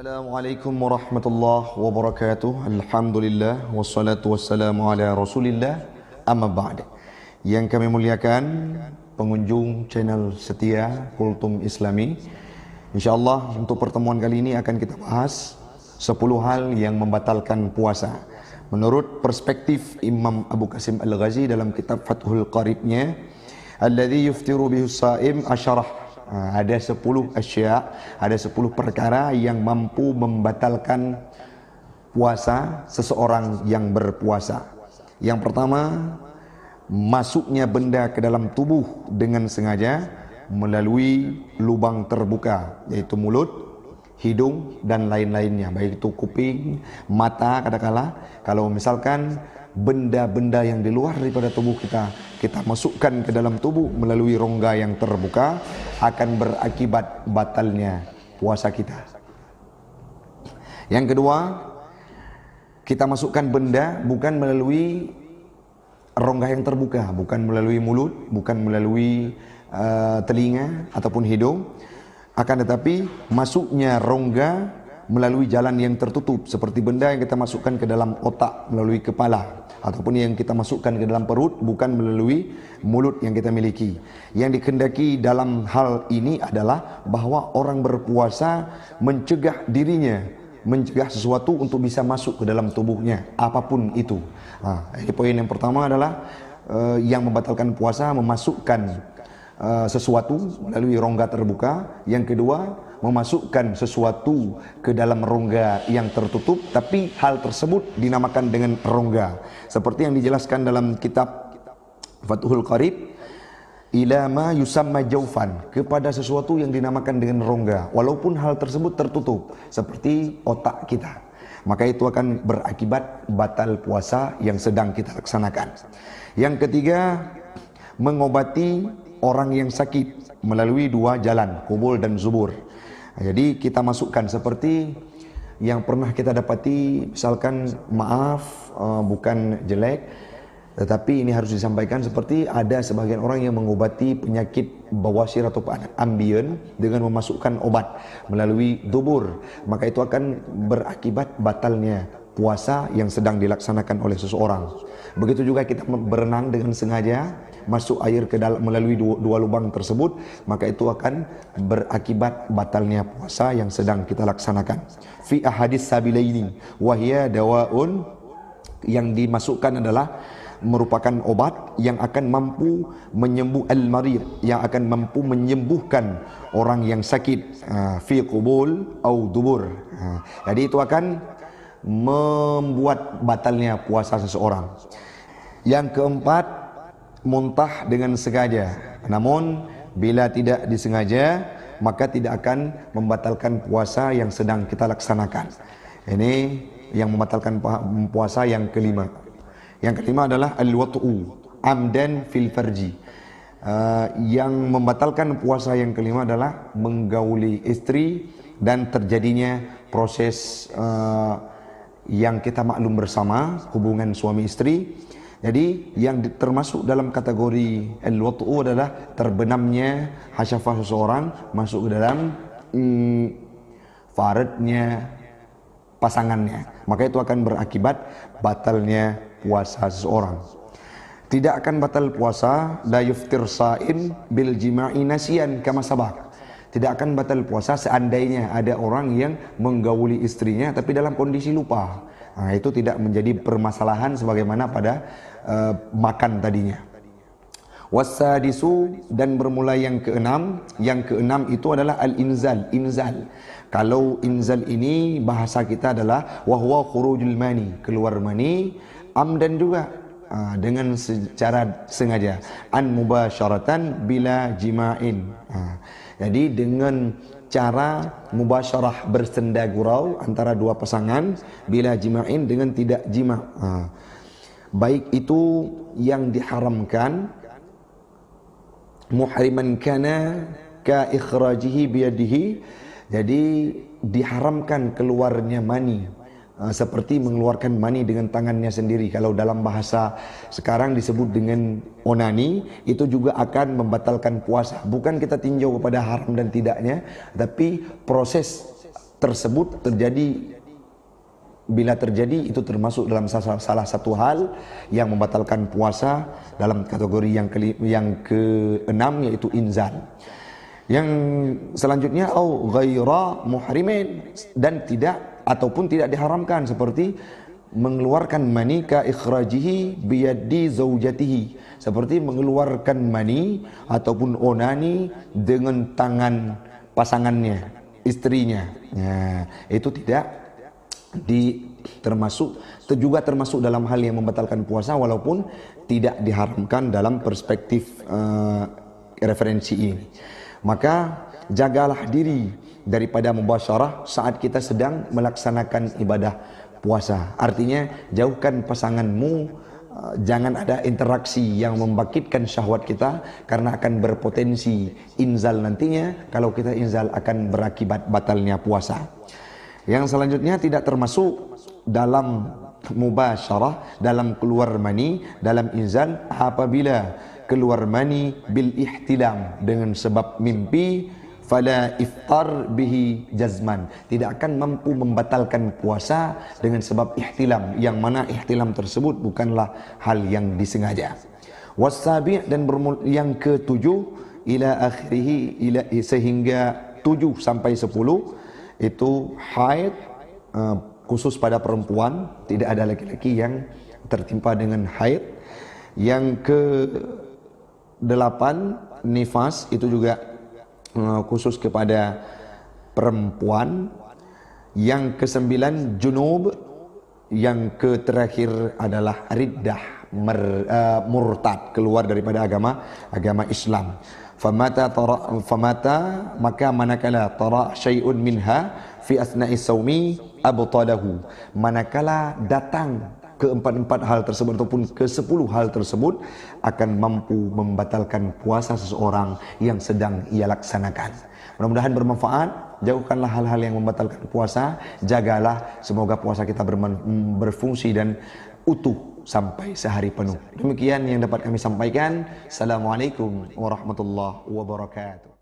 Assalamualaikum warahmatullahi wabarakatuh. Alhamdulillah wassalatu wassalamu ala Rasulillah. Amma ba'd. Yang kami muliakan pengunjung channel setia Kultum Islami. InsyaAllah untuk pertemuan kali ini akan kita bahas 10 hal yang membatalkan puasa. Menurut perspektif Imam Abu Qasim Al-Ghazi dalam kitab Fathul Qaribnya, alladhi yuftiru bihus sa'im asyarah. Ada 10 asya, ada 10 perkara yang mampu membatalkan puasa seseorang yang berpuasa. Yang pertama, masuknya benda ke dalam tubuh dengan sengaja melalui lubang terbuka, yaitu mulut, hidung dan lain-lainnya, baik itu kuping, mata kadangkala. Kalau misalkan benda-benda yang di luar daripada tubuh kita masukkan ke dalam tubuh melalui rongga yang terbuka, akan berakibat batalnya puasa kita. Yang kedua, kita masukkan benda bukan melalui rongga yang terbuka, bukan melalui mulut, bukan melalui telinga ataupun hidung, akan tetapi masuknya rongga melalui jalan yang tertutup, seperti benda yang kita masukkan ke dalam otak melalui kepala, ataupun yang kita masukkan ke dalam perut bukan melalui mulut yang kita miliki. Yang dikehendaki dalam hal ini adalah bahwa orang berpuasa mencegah dirinya, mencegah sesuatu untuk bisa masuk ke dalam tubuhnya, apapun itu. Ini poin yang pertama adalah yang membatalkan puasa memasukkan sesuatu melalui rongga terbuka. Yang kedua, memasukkan sesuatu ke dalam rongga yang tertutup, tapi hal tersebut dinamakan dengan rongga, seperti yang dijelaskan dalam kitab Fathul Qarib, ila ma yusamma jaufan, kepada sesuatu yang dinamakan dengan rongga walaupun hal tersebut tertutup, seperti otak kita, maka itu akan berakibat batal puasa yang sedang kita laksanakan. Yang ketiga, mengobati orang yang sakit melalui dua jalan, kubul dan zubur. Jadi kita masukkan seperti yang pernah kita dapati, misalkan maaf, bukan jelek, tetapi ini harus disampaikan, seperti ada sebagian orang yang mengobati penyakit bawasir atau ambien dengan memasukkan obat melalui dubur, maka itu akan berakibat batalnya puasa yang sedang dilaksanakan oleh seseorang. Begitu juga kita berenang dengan sengaja, masuk air ke dalam melalui dua lubang tersebut, maka itu akan berakibat batalnya puasa yang sedang kita laksanakan. Fi ahadits sabilaini wa hiya dawaun, yang dimasukkan adalah merupakan obat yang akan mampu menyembuh al-marid, yang akan mampu menyembuhkan orang yang sakit, fi qubul au dubur. Jadi itu akan membuat batalnya puasa seseorang. Yang keempat, muntah dengan sengaja. Namun bila tidak disengaja, maka tidak akan membatalkan puasa yang sedang kita laksanakan. Ini yang membatalkan puasa yang kelima. Yang kelima adalah al-wat'u amdan fil farji. Yang membatalkan puasa yang kelima adalah menggauli istri dan terjadinya proses yang kita maklum bersama, hubungan suami istri. Jadi yang termasuk dalam kategori al-wat'u adalah terbenamnya hasyafah seseorang masuk ke dalam faradnya pasangannya, maka itu akan berakibat batalnya puasa seseorang. Tidak akan batal puasa la yuftir sa'im bil jima'i nasiyan kama sabaq. Tidak akan batal puasa seandainya ada orang yang menggauli istrinya tapi dalam kondisi lupa. Itu tidak menjadi permasalahan sebagaimana pada makan tadinya. Wasadisu, dan bermula yang keenam. Yang keenam itu adalah al-inzal, inzal. Kalau inzal ini bahasa kita adalah wahwa khurujul mani, keluar mani, amdan juga, dengan secara sengaja, an mubasyaratan bila jima'in. Jadi dengan cara mubasyarah, bersenda gurau antara dua pasangan, bila jima'in, dengan tidak jima'. Baik itu yang diharamkan, muhriman kana ka ikhrajihi biyadihi, jadi diharamkan keluarnya mani, seperti mengeluarkan mani dengan tangannya sendiri. Kalau dalam bahasa sekarang disebut dengan onani, itu juga akan membatalkan puasa. Bukan kita tinjau kepada haram dan tidaknya, tapi proses tersebut terjadi, bila terjadi itu termasuk dalam salah satu hal yang membatalkan puasa dalam kategori yang keenam, yaitu inzal. Yang selanjutnya au ghaira muhrimin, dan tidak ataupun tidak diharamkan, seperti mengeluarkan mani ka ikhrajihi biyadi zaujatihi, seperti mengeluarkan mani ataupun onani dengan tangan pasangannya, istrinya. Nah, itu tidak juga termasuk dalam hal yang membatalkan puasa, walaupun tidak diharamkan dalam perspektif referensi ini. Maka jagalah diri daripada mubasyarah saat kita sedang melaksanakan ibadah puasa. Artinya jauhkan pasanganmu, jangan ada interaksi yang membangkitkan syahwat kita, karena akan berpotensi inzal nantinya. Kalau kita inzal akan berakibat batalnya puasa. Yang selanjutnya tidak termasuk dalam mubasyarah, dalam keluar mani, dalam inzal, apabila keluar mani bil ihtilam, dengan sebab mimpi, fala iftar bihi jazman, tidak akan mampu membatalkan puasa dengan sebab ihtilam, yang mana ihtilam tersebut bukanlah hal yang disengaja. Wasabi', dan yang ketujuh, ila akhirih, sehingga 7 sampai 10 itu haid, khusus pada perempuan, tidak ada laki-laki yang tertimpa dengan haid. Yang ke-8 nifas, itu juga khusus kepada perempuan. Yang ke-9 junub. Yang ke-terakhir adalah riddah, murtad, keluar daripada agama Islam. Famata maka manakala tara syai'un minha fi asna'i saumi abtalahu, manakala datang keempat-empat hal tersebut ataupun ke-10 hal tersebut akan mampu membatalkan puasa seseorang yang sedang ia laksanakan. Mudah-mudahan bermanfaat. Jauhkanlah hal-hal yang membatalkan puasa. Jagalah, semoga puasa kita berfungsi dan utuh sampai sehari penuh. Demikian yang dapat kami sampaikan. Assalamualaikum warahmatullahi wabarakatuh.